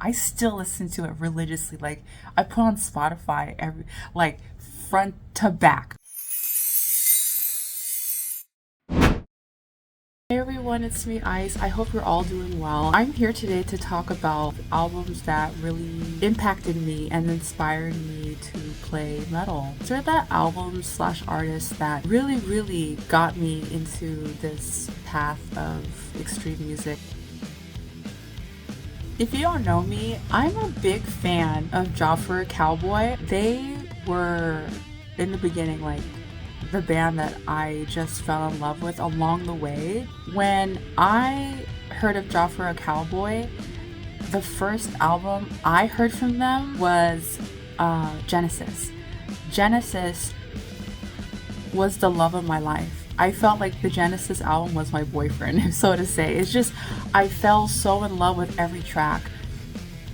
I still listen to it religiously. Like, I put on Spotify every, like, front to back. Hey everyone, it's me Ice. I hope you're all doing well. I'm here today to talk about albums that really impacted me and inspired me to play metal. They're that album slash artist that really got me into this path of extreme music. If you don't know me, I'm a big fan of Joffrey Cowboy. They were, in the beginning, like the band that I just fell in love with along the way. When I heard of Joffrey Cowboy, the first album I heard from them was Genesis. Genesis was the love of my life. I felt like the Genesis album was my boyfriend, so to say. It's just, I fell so in love with every track.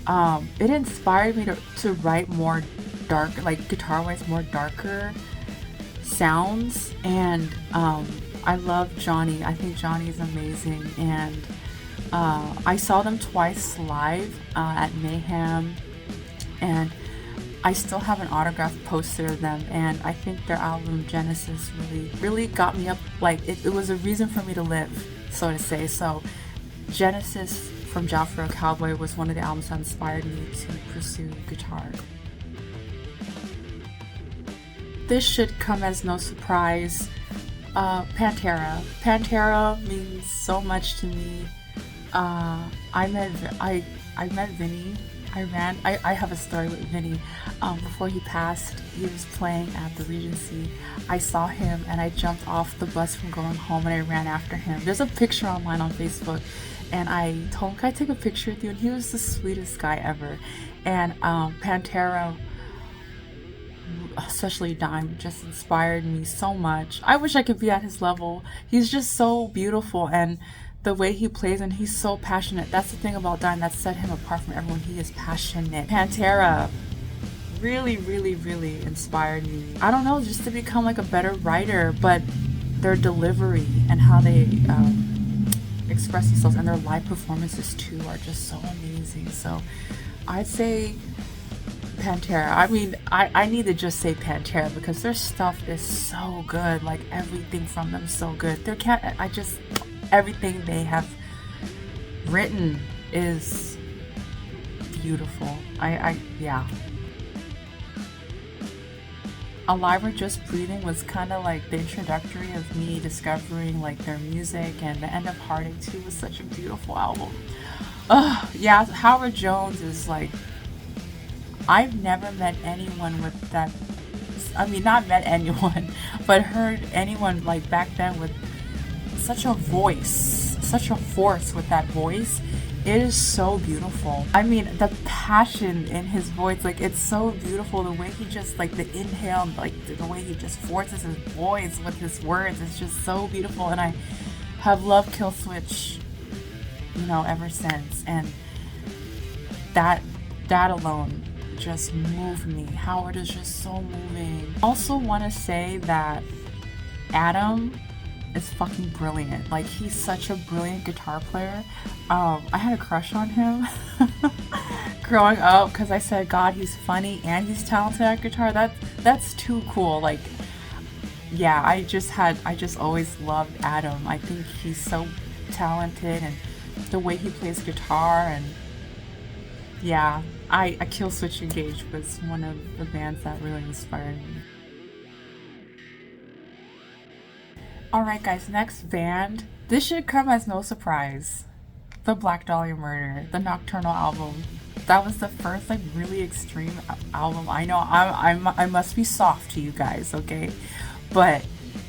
It inspired me to write more dark, like guitar-wise, more darker sounds. And I love Johnny. I think Johnny is amazing. And I saw them twice live at Mayhem. And I still have an autographed poster of them, and I think their album Genesis really got me up. Like it was a reason for me to live, so to say. So Genesis from Joffrey Cowboy was one of the albums that inspired me to pursue guitar. This should come as no surprise. Pantera. Pantera means so much to me. I met Vinny. I have a story with Vinny. Before he passed, he was playing at the Regency. I saw him and I jumped off the bus from going home and I ran after him. There's a picture online on Facebook, and I told him, "Can I take a picture with you?" And he was the sweetest guy ever. And Pantera, especially Dime, just inspired me so much. I wish I could be at his level. He's just so beautiful, and the way he plays, and he's so passionate. That's the thing about Dime that set him apart from everyone. He is passionate. Pantera really inspired me. I don't know, just to become like a better writer, but their delivery and how they express themselves and their live performances too are just so amazing. So I'd say Pantera. I mean, I need to just say Pantera because their stuff is so good. Like everything from them is so good. Everything they have written is beautiful. Yeah. Alive or Just Breathing was kind of like the introductory of me discovering like their music, and The End of Heartache 2 was such a beautiful album. Yeah, Howard Jones is like, I've never met anyone with that. I mean, not met anyone, but heard anyone like back then with such a voice, such a force with that voice. It is so beautiful. I mean, the passion in his voice, like it's so beautiful. The way he just like the inhale, like the way he just forces his voice with his words, it's just so beautiful. And I have loved Killswitch, ever since. And that alone just moved me. Howard is just so moving. Also want to say that Adam is fucking brilliant. Like he's such a brilliant guitar player. I had a crush on him growing up because I said, God, he's funny and he's talented at guitar. That's too cool. Like, yeah, I just always loved Adam. I think he's so talented, and the way he plays guitar, and yeah, I Killswitch Engage was one of the bands that really inspired me. Alright guys, next band. This should come as no surprise. The Black Dahlia Murder, the Nocturnal album. That was the first like really extreme album. I know I must be soft to you guys, okay? But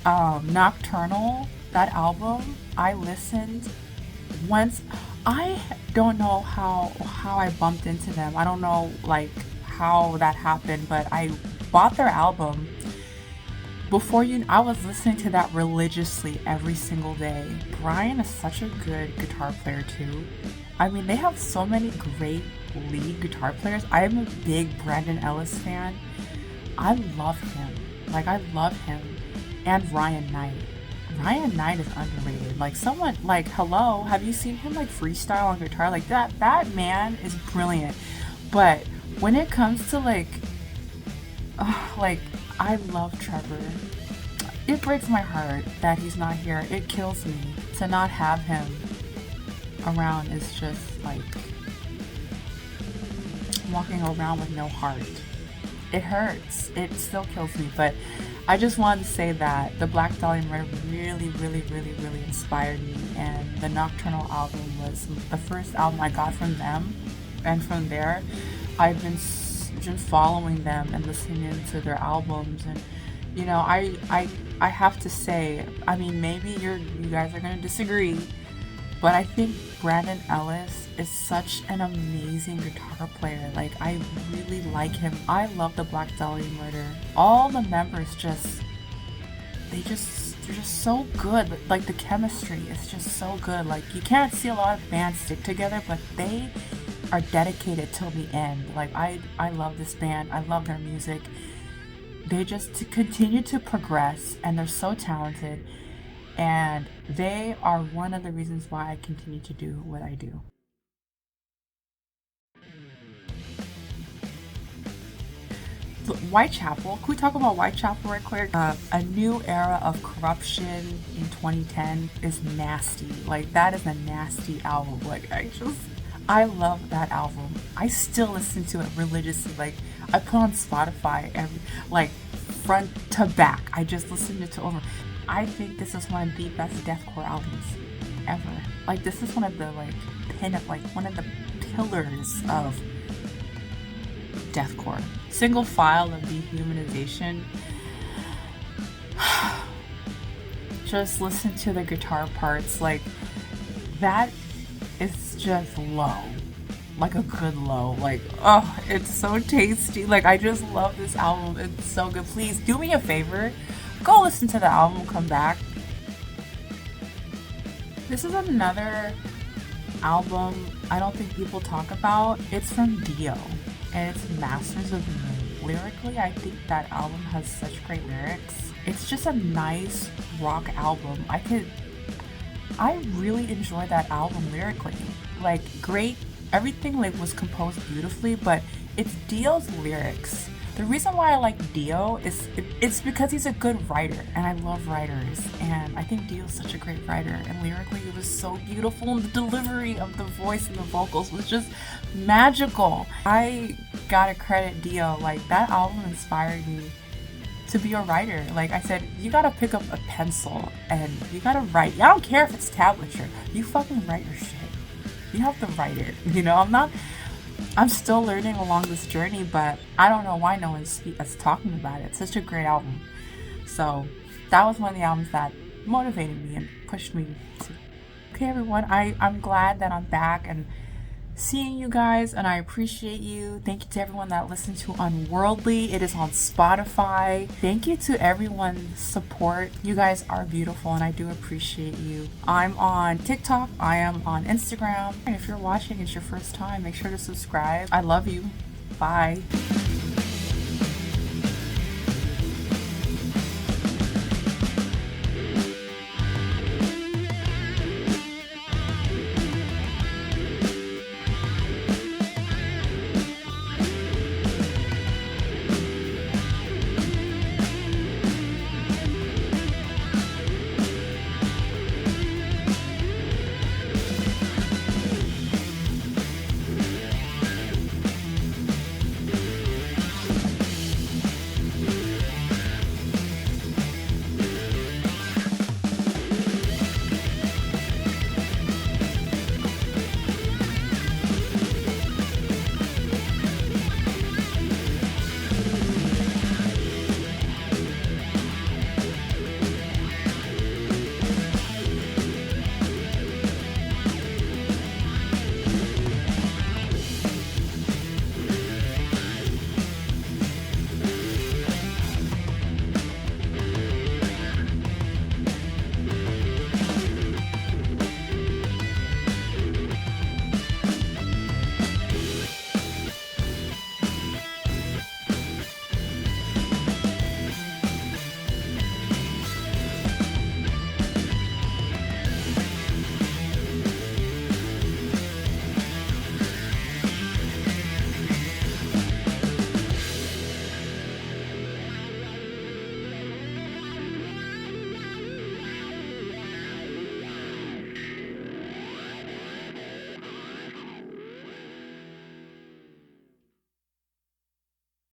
Nocturnal, that album, I listened once. I don't know how I bumped into them. I don't know like how that happened, but I bought their album. I was listening to that religiously every single day. Brian is such a good guitar player too. I mean, they have so many great lead guitar players. I am a big Brandon Ellis fan. I love him. And Ryan Knight. Ryan Knight is underrated. Like someone like hello, have you seen him like freestyle on guitar? Like that man is brilliant. But when it comes to like I love Trevor. It breaks my heart that he's not here. It kills me to not have him around. Is just like walking around with no heart. It hurts. It still kills me. But I just wanted to say that the Black Dahlia Murder really, really, really, really inspired me. And the Nocturnal album was the first album I got from them. And from there, I've been following them and listening to their albums. And you know, I have to say, I mean, maybe you guys are gonna disagree, but I think Brandon Ellis is such an amazing guitar player. Like, I really like him. I love the Black Dahlia Murder. All the members they're just so good. Like, the chemistry is just so good. Like, you can't see a lot of bands stick together, but they are dedicated till the end. Like, I love this band. I love their music. They just continue to progress, and they're so talented, and they are one of the reasons why I continue to do what I do. Whitechapel, can we talk about Whitechapel right quick? A New Era of Corruption in 2010 is nasty. Like, that is a nasty album. Like, I love that album. I still listen to it religiously. Like, I put on Spotify like front to back. I just listened to it over. I think this is one of the best deathcore albums ever. Like, this is one of the one of the pillars of deathcore. Single File of Dehumanization. Just listen to the guitar parts. Like, that is just low. Like a good low. Like, oh, it's so tasty. Like, I just love this album. It's so good. Please do me a favor. Go listen to the album, come back. This is another album I don't think people talk about. It's from Dio, and it's Masters of the Moon. Lyrically, I think that album has such great lyrics. It's just a nice rock album. I really enjoy that album lyrically. Like, great. Everything was composed beautifully, but it's Dio's lyrics. The reason why I like Dio is it's because he's a good writer, and I love writers, and I think Dio's such a great writer, and lyrically it was so beautiful, and the delivery of the voice and the vocals was just magical. I gotta credit Dio. Like, that album inspired me to be a writer. Like I said, you gotta pick up a pencil and you gotta write. I don't care if it's tablature. You fucking write your shit. You have to write it. You know, I'm still learning along this journey, but I don't know why no one's talking about it. It's such a great album. So that was one of the albums that motivated me and pushed me to, okay, everyone, I'm glad that I'm back and seeing you guys, and I appreciate you. Thank you to everyone that listened to Unworldly. It is on Spotify. Thank you to everyone's support. You guys are beautiful, and I do appreciate you. I'm on TikTok. I am on Instagram. And if you're watching, it's your first time, make sure to subscribe. I love you. Bye.